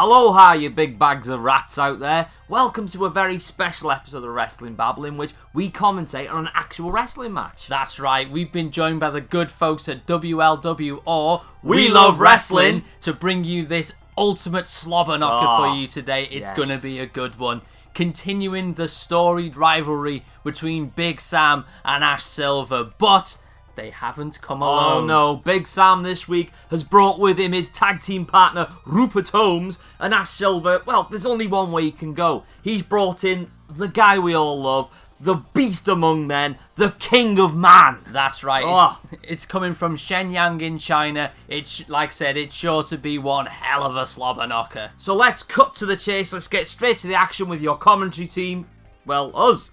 Aloha, you big bags of rats out there. Welcome to a very special episode of Wrestling Babble in which we commentate on an actual wrestling match. That's right, we've been joined by the good folks at WLW or We Love Wrestling to bring you this ultimate slobber knocker for you today. It's going to be a good one. Continuing the storied rivalry between Big Sam and Ash Silva, but they haven't come alone. Oh no, Big Sam this week has brought with him his tag team partner Rupert Holmes, and Ash Silva, well, there's only one way he can go. He's brought in the guy we all love, the beast among men, the king of man. That's right. It's coming from Shenyang in China. It's, like I said, it's sure to be one hell of a slobber knocker. So let's cut to the chase. Let's get straight to the action with your commentary team. Well, us.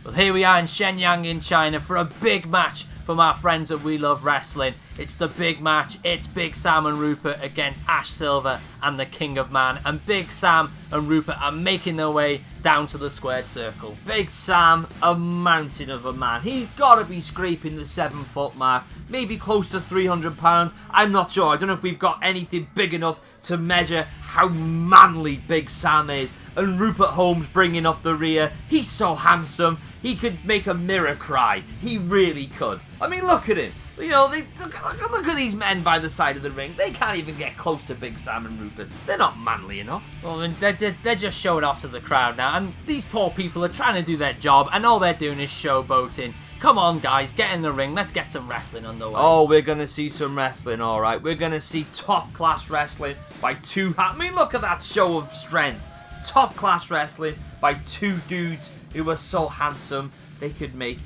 Well, here we are in Shenyang in China for a big match from our friends at We Love Wrestling. It's the big match. It's Big Sam and Rupert against Ash Silva and the King of Man. And Big Sam and Rupert are making their way down to the squared circle. Big Sam, a mountain of a man. He's got to be scraping the 7-foot mark. Maybe close to 300 pounds. I'm not sure. I don't know if we've got anything big enough to measure how manly Big Sam is. And Rupert Holmes bringing up the rear. He's so handsome. He could make a mirror cry. He really could. I mean, look at him. You know, look at these men by the side of the ring. They can't even get close to Big Sam and Rupert. They're not manly enough. Well, they're just showing off to the crowd now. And these poor people are trying to do their job. And all they're doing is showboating. Come on, guys. Get in the ring. Let's get some wrestling underway. Oh, we're going to see some wrestling, all right. We're going to see top-class wrestling by two... I mean, look at that show of strength. Top-class wrestling by two dudes who are so handsome. They could make...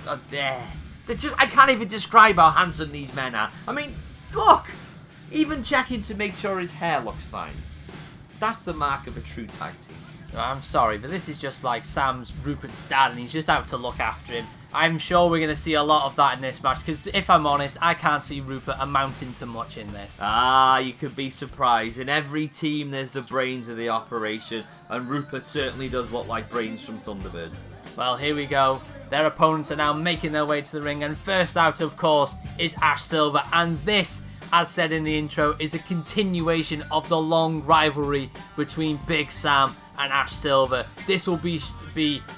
I can't even describe how handsome these men are. I mean, look! Even checking to make sure his hair looks fine. That's the mark of a true tag team. I'm sorry, but this is just like Sam's Rupert's dad, and he's just out to look after him. I'm sure we're going to see a lot of that in this match, because if I'm honest, I can't see Rupert amounting to much in this. You could be surprised. In every team, there's the brains of the operation, and Rupert certainly does look like brains from Thunderbirds. Well, here we go. Their opponents are now making their way to the ring, and first out, of course, is Ash Silva, and this, as said in the intro, is a continuation of the long rivalry between Big Sam and Ash Silva. This will be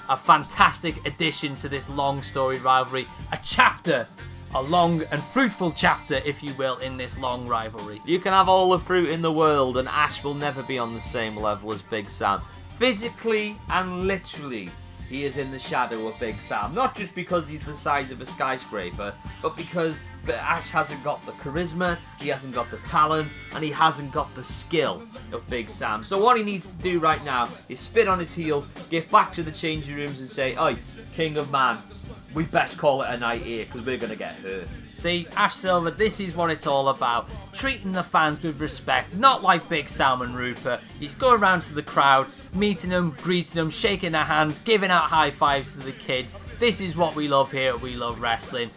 a fantastic addition to this long storied rivalry, a long and fruitful chapter, if you will, in this long rivalry. You can have all the fruit in the world, and Ash will never be on the same level as Big Sam. Physically and literally, he is in the shadow of Big Sam. Not just because he's the size of a skyscraper, but because Ash hasn't got the charisma, he hasn't got the talent, and he hasn't got the skill of Big Sam. So what he needs to do right now is spit on his heels, get back to the changing rooms and say, "Oi, King of Man, we best call it a night here because we're going to get hurt." See, Ash Silva, this is what it's all about. Treating the fans with respect, not like Big Sam and Rupert. He's going around to the crowd, meeting them, greeting them, shaking their hands, giving out high fives to the kids. This is what we love here at We Love Wrestling.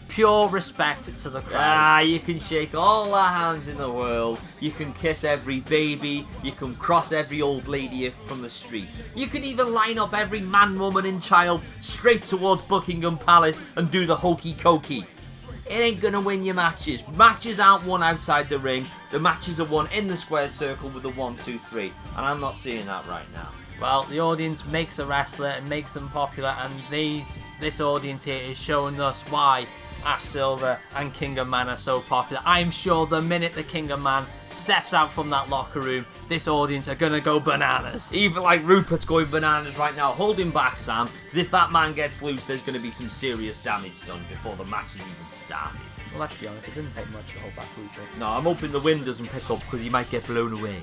Pure respect to the crowd. You can shake all the hands in the world. You can kiss every baby. You can cross every old lady from the street. You can even line up every man, woman and child straight towards Buckingham Palace and do the hokey cokey. It ain't gonna win your matches. Matches aren't won outside the ring. The matches are won in the squared circle with a 1, 2, 3. And I'm not seeing that right now. Well, the audience makes a wrestler and makes them popular, and this audience here is showing us why Ash Silva and King of Man are so popular. I'm sure the minute the King of Man steps out from that locker room, this audience are going to go bananas. Even like Rupert's going bananas right now. Hold him back, Sam, because if that man gets loose, there's going to be some serious damage done before the match has even started. Well, let's be honest, it didn't take much to hold back Rupert. No, I'm hoping the wind doesn't pick up because he might get blown away.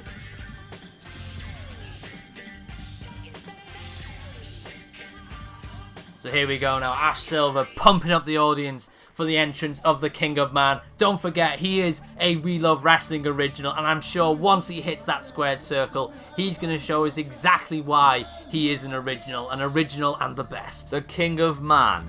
So here we go now, Ash Silva pumping up the audience for the entrance of the King of Man. Don't forget, he is a We Love Wrestling original, and I'm sure once he hits that squared circle, he's going to show us exactly why he is an original and the best. The King of Man.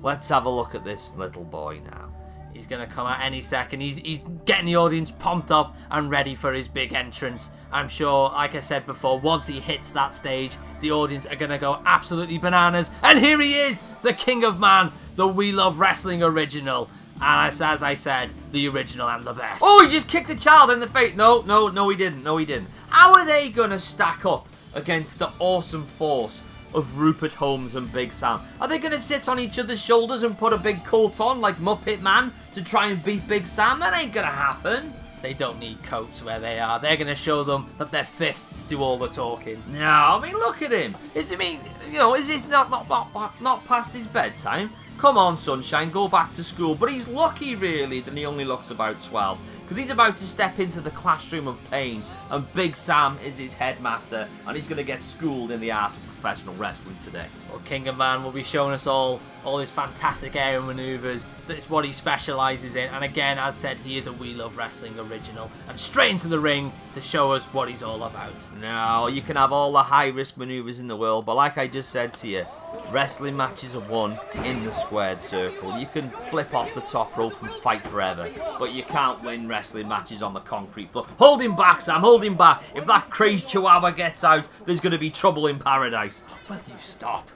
Let's have a look at this little boy now. He's going to come out any second. He's getting the audience pumped up and ready for his big entrance. I'm sure, like I said before, once he hits that stage, the audience are going to go absolutely bananas. And here he is, the King of Man, the We Love Wrestling original. And as I said, the original and the best. Oh, he just kicked the child in the face. No, he didn't. How are they going to stack up against the awesome force of Rupert Holmes and Big Sam? Are they going to sit on each other's shoulders and put a big coat on like Muppet Man to try and beat Big Sam? That ain't going to happen. They don't need coats where they are. They're going to show them that their fists do all the talking. No, I mean, look at him. Is this not past his bedtime? Come on, Sunshine, go back to school. But he's lucky, really, that he only looks about 12. Because he's about to step into the classroom of pain. And Big Sam is his headmaster. And he's going to get schooled in the art of professional wrestling today. Well, King of Man will be showing us all his fantastic aerial maneuvers. That's what he specialises in. And again, as said, he is a We Love Wrestling original. And straight into the ring to show us what he's all about. No, you can have all the high-risk maneuvers in the world. But like I just said to you, wrestling matches are won in the squared circle. You can flip off the top rope and fight forever, but you can't win wrestling matches on the concrete floor. Hold him back, Sam, hold him back. If that crazed chihuahua gets out, there's going to be trouble in paradise. Will you stop?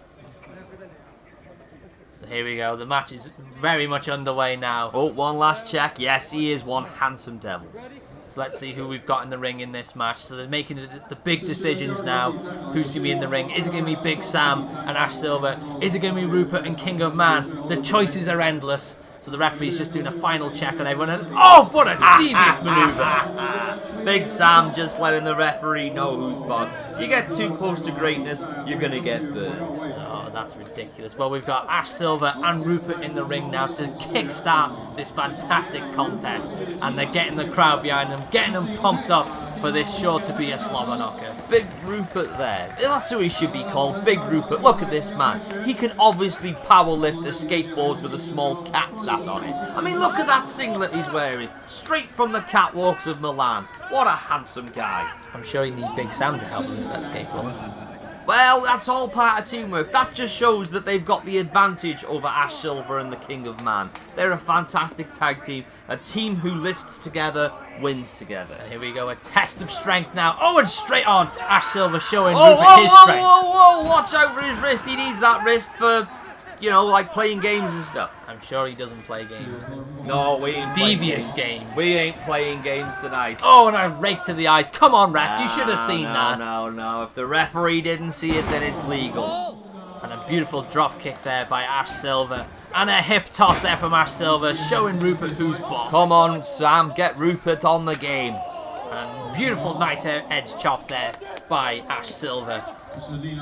So here we go. The match is very much underway now. Oh, one last check. Yes, he is one handsome devil. So let's see who we've got in the ring in this match. So they're making the big decisions now. Who's going to be in the ring? Is it going to be Big Sam and Ash Silva? Is it going to be Rupert and King of Man? The choices are endless. So the referee's just doing a final check on everyone. And oh, what a devious maneuver. Big Sam just letting the referee know who's boss. You get too close to greatness, you're going to get burnt. Oh, that's ridiculous. Well, we've got Ash Silva and Rupert in the ring now to kickstart this fantastic contest. And they're getting the crowd behind them, getting them pumped up for this sure to be a slobber knocker. Big Rupert there. That's who he should be called, Big Rupert. Look at this man. He can obviously power lift a skateboard with a small cat sat on it. I mean, look at that singlet he's wearing. Straight from the catwalks of Milan. What a handsome guy. I'm sure you need Big Sam to help with that skateboard. Well, that's all part of teamwork. That just shows that they've got the advantage over Ash Silva and the King of Man. They're a fantastic tag team. A team who lifts together, wins together. And here we go, a test of strength now. Oh, and straight on. Ash Silva showing Rupert his strength. Whoa. Watch out for his wrist. He needs that wrist for, like playing games and stuff. I'm sure he doesn't play games. No, we ain't Devious games. We ain't playing games tonight. Oh, and a rake to the eyes. Come on, ref. You should have seen that. No. If the referee didn't see it, then it's legal. And a beautiful drop kick there by Ash Silva. And a hip toss there from Ash Silva, showing Rupert who's boss. Come on, Sam. Get Rupert on the game. And beautiful night edge chop there by Ash Silva.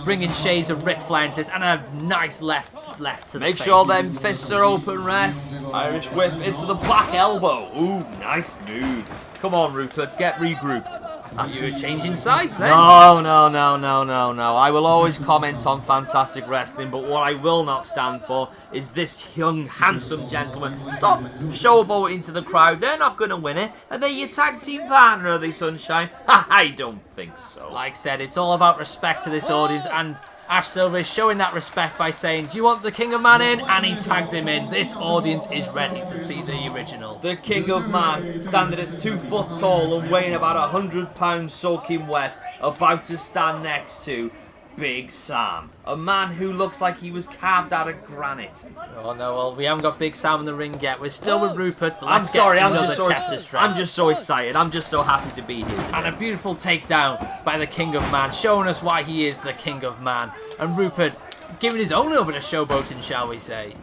Bringing shades of Ric Flair into this, and a nice left to the face. Make sure them fists are open, ref. Irish whip into the back elbow. Ooh, nice move. Come on, Rupert, get regrouped. I thought you were changing sides then. No. I will always comment on fantastic wrestling, but what I will not stand for is this young, handsome gentleman. Stop showboating to the crowd. They're not going to win it. Are they your tag team partner, are they, Sunshine? I don't think so. Like I said, it's all about respect to this audience, and Ash Silva is showing that respect by saying, do you want the King of Man in? And he tags him in. This audience is ready to see the original. The King of Man, standing at 2 foot tall and weighing about 100 pounds soaking wet, about to stand next to Big Sam, a man who looks like he was carved out of granite. Oh no, well, we haven't got Big Sam in the ring yet. We're still with Rupert. I'm sorry, I'm just so excited. I'm just so happy to be here today. And a beautiful takedown by the King of Man, showing us why he is the King of Man. And Rupert giving his own little bit of showboating, shall we say.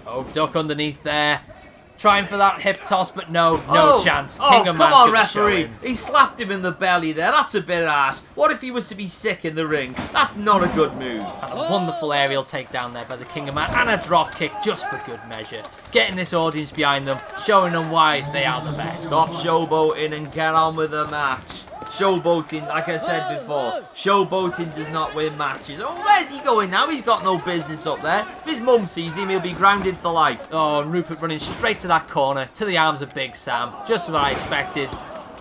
Oh, duck underneath there. Trying for that hip toss, but no chance. King of Man's come on, gonna show referee. him. He slapped him in the belly there. That's a bit harsh. What if he was to be sick in the ring? That's not a good move. And a wonderful aerial takedown there by the King of Man, and a drop kick just for good measure. Getting this audience behind them, showing them why they are the best. Stop showboating and get on with the match. Showboating, like I said before, showboating does not win matches. Oh, where's he going now? He's got no business up there. If his mum sees him, he'll be grounded for life. Oh, and Rupert running straight to that corner, to the arms of Big Sam. Just what I expected,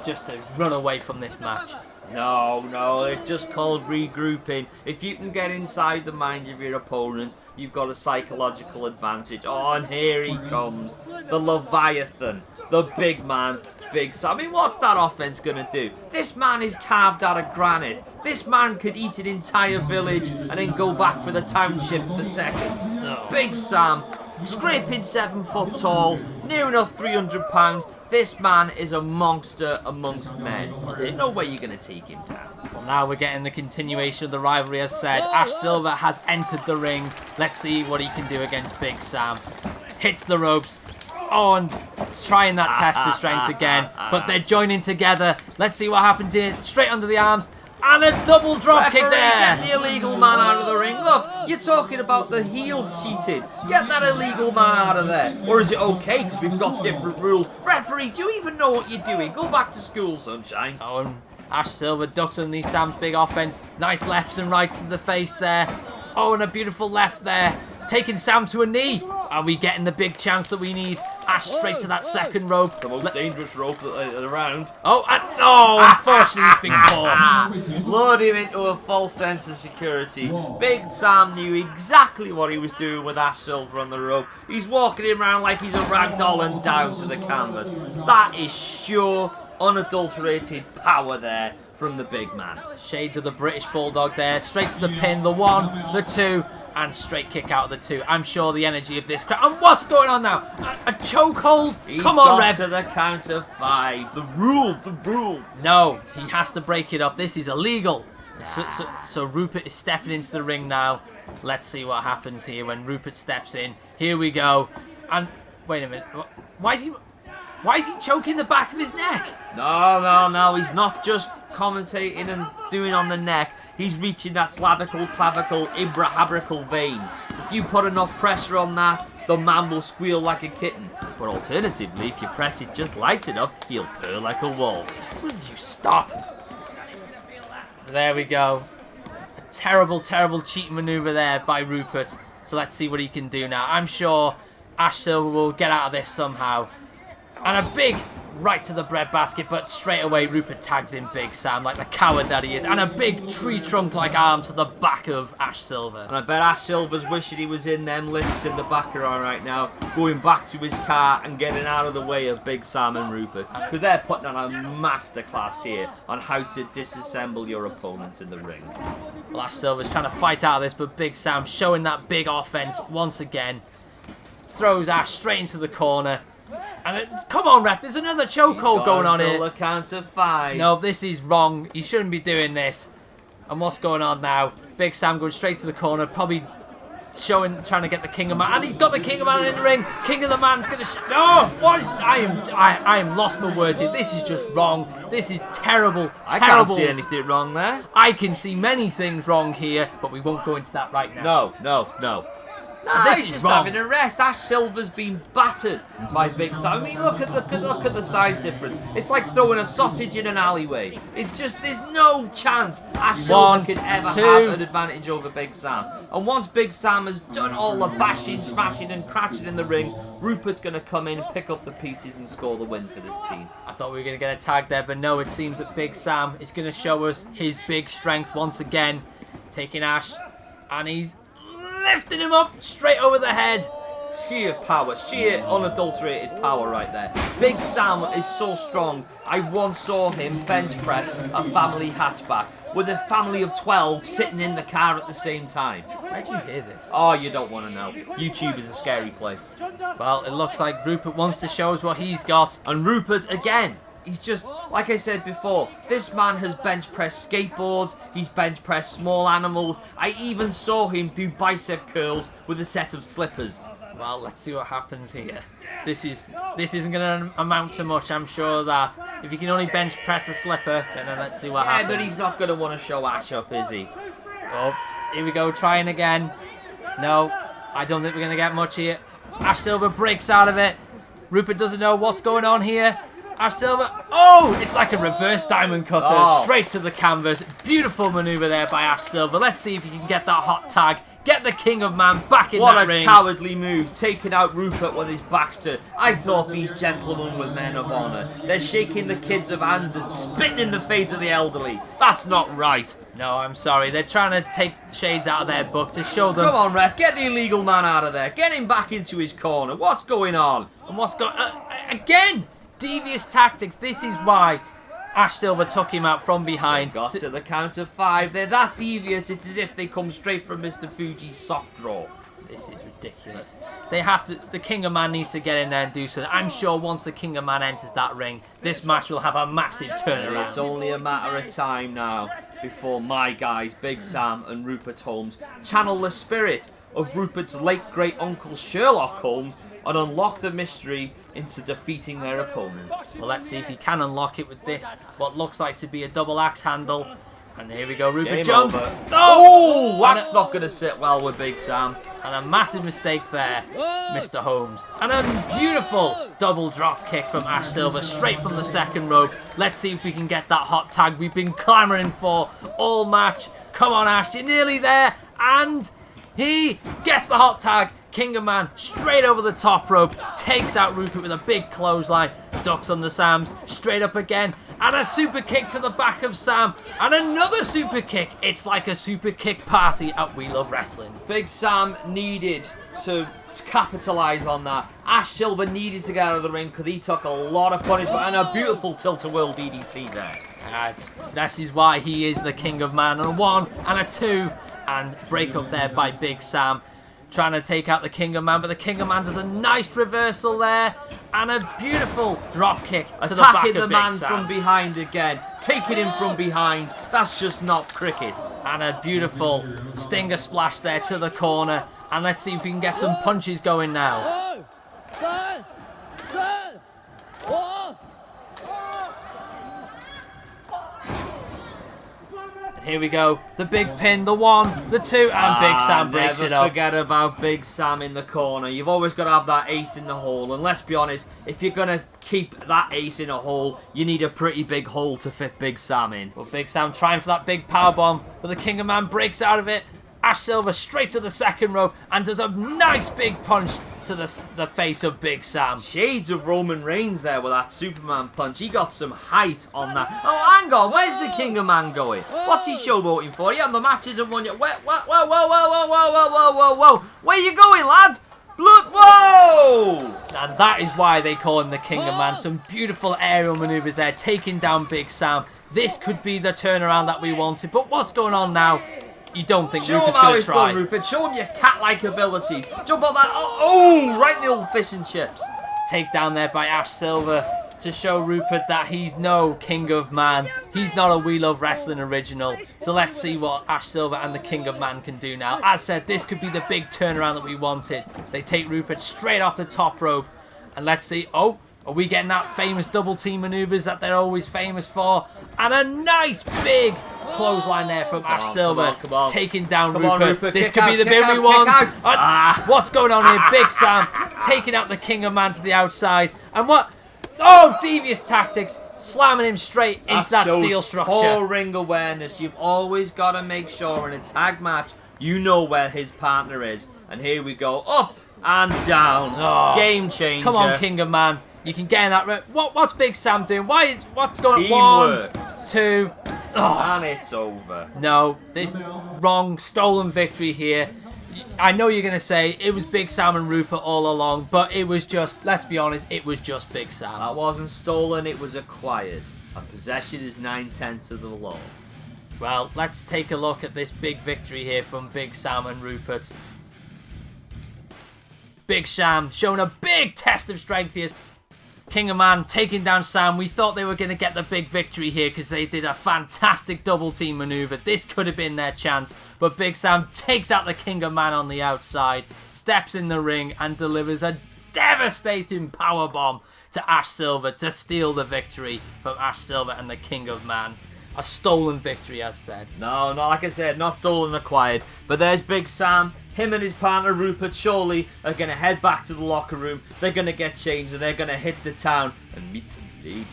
just to run away from this match. No, it's just called regrouping. If you can get inside the mind of your opponent, you've got a psychological advantage. Oh, and here he comes. The Leviathan, the big man, Big Sam. I mean, what's that offense going to do? This man is carved out of granite. This man could eat an entire village and then go back for the township for seconds. Big Sam scraping 7 foot tall, near enough 300 pounds. This man is a monster amongst men. There's no way you're going to take him down. Well, now we're getting the continuation of the rivalry. As said, Ash Silva has entered the ring. Let's see what he can do against Big Sam. Hits the ropes. Oh, and it's trying that test of strength again. But they're joining together. Let's see what happens here. Straight under the arms. And a double drop kick there. Get the illegal man out of the ring. Look, you're talking about the heels cheating. Get that illegal man out of there. Or is it okay because we've got different rules? Referee, do you even know what you're doing? Go back to school, sunshine. Oh, and Ash Silva ducks underneath Sam's big offense. Nice lefts and rights to the face there. Oh, and a beautiful left there. Taking Sam to a knee. Are we getting the big chance that we need? Ash straight to that second rope. The most dangerous rope around. Oh, unfortunately he's been caught. Lured him into a false sense of security. Big Sam knew exactly what he was doing with Ash Silva on the rope. He's walking him around like he's a rag doll and down to the canvas. That is sure, unadulterated power there from the big man. Shades of the British Bulldog there. Straight to the pin. The 1, the 2. And straight kick out of the 2. I'm sure the energy of this crowd. And what's going on now? A chokehold? Come on, Rev. To the count of 5. The rules. No, he has to break it up. This is illegal. So Rupert is stepping into the ring now. Let's see what happens here when Rupert steps in. Here we go. And wait a minute. Why is he choking the back of his neck? No. He's not just commentating and doing on the neck. He's reaching that slavical, clavicle, ibrahabrical vein. If you put enough pressure on that, the man will squeal like a kitten. But alternatively, if you press it just light enough, he'll purr like a walrus. Will you stop? There we go. A terrible, terrible cheating maneuver there by Rupert. So let's see what he can do now. I'm sure Ash Silva will get out of this somehow. And a big right to the breadbasket, but straight away Rupert tags in Big Sam like the coward that he is. And a big tree trunk-like arm to the back of Ash Silva. And I bet Ash Silva's wishing he was in them lifts in the background right now, going back to his car and getting out of the way of Big Sam and Rupert. Because they're putting on a masterclass here on how to disassemble your opponents in the ring. Well, Ash Silva's trying to fight out of this, but Big Sam showing that big offense once again. Throws Ash straight into the corner. And come on, ref, there's another chokehold going on here. The count of 5. No, this is wrong. You shouldn't be doing this. And what's going on now? Big Sam going straight to the corner, probably trying to get the King of Man. And he's got the King of Man in the ring. King of the Man's going to... No! What? I am lost for words here. This is just wrong. This is terrible. I can't see anything wrong there. I can see many things wrong here, but we won't go into that right now. No. This he's is just wrong. having a rest. Ash Silva's been battered by Big Sam. I mean, look at the size difference. It's like throwing a sausage in an alleyway. It's just, there's no chance Ash Silva can ever have an advantage over Big Sam. And once Big Sam has done all the bashing, smashing and crashing in the ring, Rupert's going to come in, pick up the pieces and score the win for this team. I thought we were going to get a tag there, but no, it seems that Big Sam is going to show us his big strength once again. Taking Ash, and he's lifting him up straight over the head. Sheer power, sheer unadulterated power right there. Big Sam is so strong. I once saw him bench press a family hatchback with a family of 12 sitting in the car at the same time. Where'd you hear this? Oh, you don't want to know. YouTube is a scary place. Well, it looks like Rupert wants to show us what he's got. And Rupert, again, he's just, like I said before, this man has bench pressed skateboards, he's bench pressed small animals. I even saw him do bicep curls with a set of slippers. Well, let's see what happens here. This isn't going to amount to much, I'm sure of that. If you can only bench press a slipper, then let's see what happens. Yeah, but he's not going to want to show Ash up, is he? Oh, here we go, trying again. No, I don't think we're going to get much here. Ash Silva breaks out of it. Rupert doesn't know what's going on here. Ash Silva, oh, it's like a reverse diamond cutter, straight to the canvas. Beautiful maneuver there by Ash Silva. Let's see if he can get that hot tag. Get the King of Man back in that ring. What a cowardly move, taking out Rupert with his back's turned. I thought these gentlemen were men of honour. They're shaking the kids of hands and spitting in the face of the elderly. That's not right. No, I'm sorry. They're trying to take shades out of their book to show them... Come on, ref, get the illegal man out of there. Get him back into his corner. What's going on? And what's going... again! Devious tactics. This is why Ash Silva took him out from behind. Got to the count of 5. They're that devious, it's as if they come straight from Mr. Fuji's sock drawer. This is ridiculous. They have to. The King of Man needs to get in there and do something. I'm sure once the King of Man enters that ring, this match will have a massive turnaround. It's only a matter of time now before my guys, Big Sam and Rupert Holmes, channel the spirit of Rupert's late great uncle Sherlock Holmes and unlock the mystery into defeating their opponents. Well, let's see if he can unlock it with this, what looks like to be a double axe handle. And here we go, Rupert Game jumps. over. Oh, Oh, that's not going to sit well with Big Sam. And a massive mistake there, Mr. Holmes. And a beautiful double drop kick from Ash Silva, straight from the second rope. Let's see if we can get that hot tag we've been clamouring for all match. Come on, Ash, you're nearly there. And he gets the hot tag. King of Man straight over the top rope, takes out Rupert with a big clothesline, ducks under Sam's, straight up again, and a super kick to the back of Sam, and another super kick. It's like a super kick party at We Love Wrestling. Big Sam needed to capitalise on that. Ash Silva needed to get out of the ring because he took a lot of punishment and a beautiful tilt-a-whirl DDT there. That is why he is the King of Man. And a 1 and a 2, and break up there by Big Sam, trying to take out the King of Man, but the King of Man does a nice reversal there and a beautiful drop kick to the back Attacking of the Big man Sam. from behind again, taking him from behind. That's just not cricket. And a beautiful stinger splash there to the corner. And let's see if we can get some punches going now. And here we go. The big pin, the 1, the 2, and Big Sam breaks it up. Never forget about Big Sam in the corner. You've always got to have that ace in the hole. And let's be honest, if you're going to keep that ace in a hole, you need a pretty big hole to fit Big Sam in. Well, Big Sam trying for that big powerbomb, but the King of Man breaks out of it. Ash Silva straight to the second rope and does a nice big punch to the face of Big Sam. Shades of Roman Reigns there with that Superman punch. He got some height on that. Oh, hang on. Where's the King of Man going? What's he showboating for? Yeah, the match isn't won yet. Whoa, whoa, whoa, whoa, whoa, whoa, whoa, whoa, whoa, whoa. Where you going, lad? Whoa! And that is why they call him the King of Man. Some beautiful aerial maneuvers there, taking down Big Sam. This could be the turnaround that we wanted. But what's going on now? You don't think Show Rupert's him how going to it's try? done, Rupert. Show him your cat-like abilities. Jump on that. Oh, right in the old fish and chips. Take down there by Ash Silva to show Rupert that he's no King of Man. He's not a We Love Wrestling original. So let's see what Ash Silva and the King of Man can do now. As said, this could be the big turnaround that we wanted. They take Rupert straight off the top rope. And let's see. Oh, are we getting that famous double team maneuvers that they're always famous for? And a nice big clothesline there from Ash Silva, come on. taking down Come Rupert. on, Rupert. This Kick could out, be the kick bit out, we want. kick out. What's going on here? Big Sam taking out the King of Man to the outside. And what? Oh, devious tactics. Slamming him straight into that steel structure. Poor ring awareness. You've always got to make sure in a tag match you know where his partner is. And here we go. Up and down. Oh, Game changer. Come on, King of Man. You can get in that. What's Big Sam doing? What's going Teamwork. 1, 2. Oh. And it's over. No, this wrong, stolen victory here. I know you're going to say it was Big Sam and Rupert all along, but it was just, let's be honest, it was just Big Sam. That wasn't stolen, it was acquired. And possession is 9/10 of the law. Well, let's take a look at this big victory here from Big Sam and Rupert. Big Sam showing a big test of strength here. King of Man taking down Sam. We thought they were going to get the big victory here because they did a fantastic double team maneuver. This could have been their chance. But Big Sam takes out the King of Man on the outside, steps in the ring and delivers a devastating powerbomb to Ash Silva to steal the victory from Ash Silva and the King of Man. A stolen victory, as said. No, like I said, not stolen, acquired. But there's Big Sam. Him and his partner Rupert surely are going to head back to the locker room. They're going to get changed and they're going to hit the town and meet some ladies.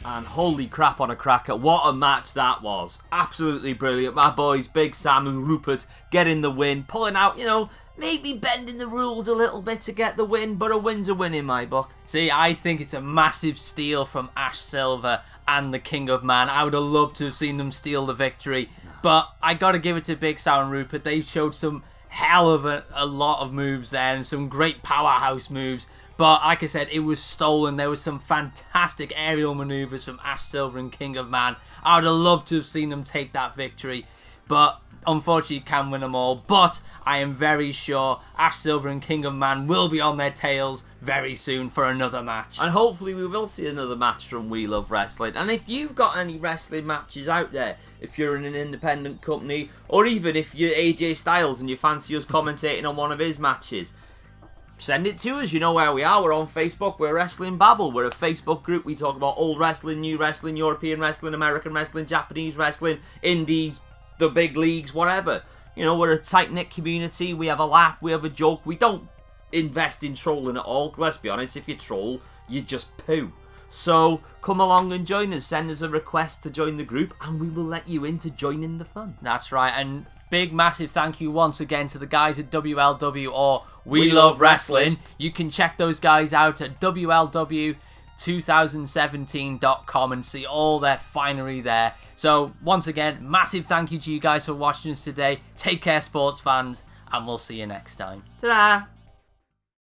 And holy crap on a cracker, what a match that was. Absolutely brilliant. My boys, Big Sam and Rupert, getting the win. Pulling out, maybe bending the rules a little bit to get the win, but a win's a win in my book. See, I think it's a massive steal from Ash Silva and the King of Man. I would have loved to have seen them steal the victory. But I got to give it to Big Sam and Rupert. They showed some hell of a lot of moves there and some great powerhouse moves. But like I said, it was stolen. There was some fantastic aerial maneuvers from Ash Silva and King of Man. I would have loved to have seen them take that victory. But unfortunately can't win them all, but I am very sure Ash Silva and King of Man will be on their tails very soon for another match. And hopefully we will see another match from We Love Wrestling. And if you've got any wrestling matches out there, if you're in an independent company, or even if you're AJ Styles and you fancy us commentating on one of his matches, send it to us. You know where we are. We're on Facebook. We're Wrestling Babble. We're a Facebook group. We talk about old wrestling, new wrestling, European wrestling, American wrestling, Japanese wrestling, indies, the big leagues, whatever. You know, we're a tight-knit community. We have a laugh. We have a joke. We don't invest in trolling at all. Let's be honest, if you troll, you just poo. So come along and join us. Send us a request to join the group and we will let you in to join in the fun. That's right. And big massive thank you once again to the guys at WLW or We Love Wrestling. You can check those guys out at WLW2017.com and see all their finery there. So once again, massive thank you to you guys for watching us today. Take care, sports fans, and we'll see you next time. Ta-da!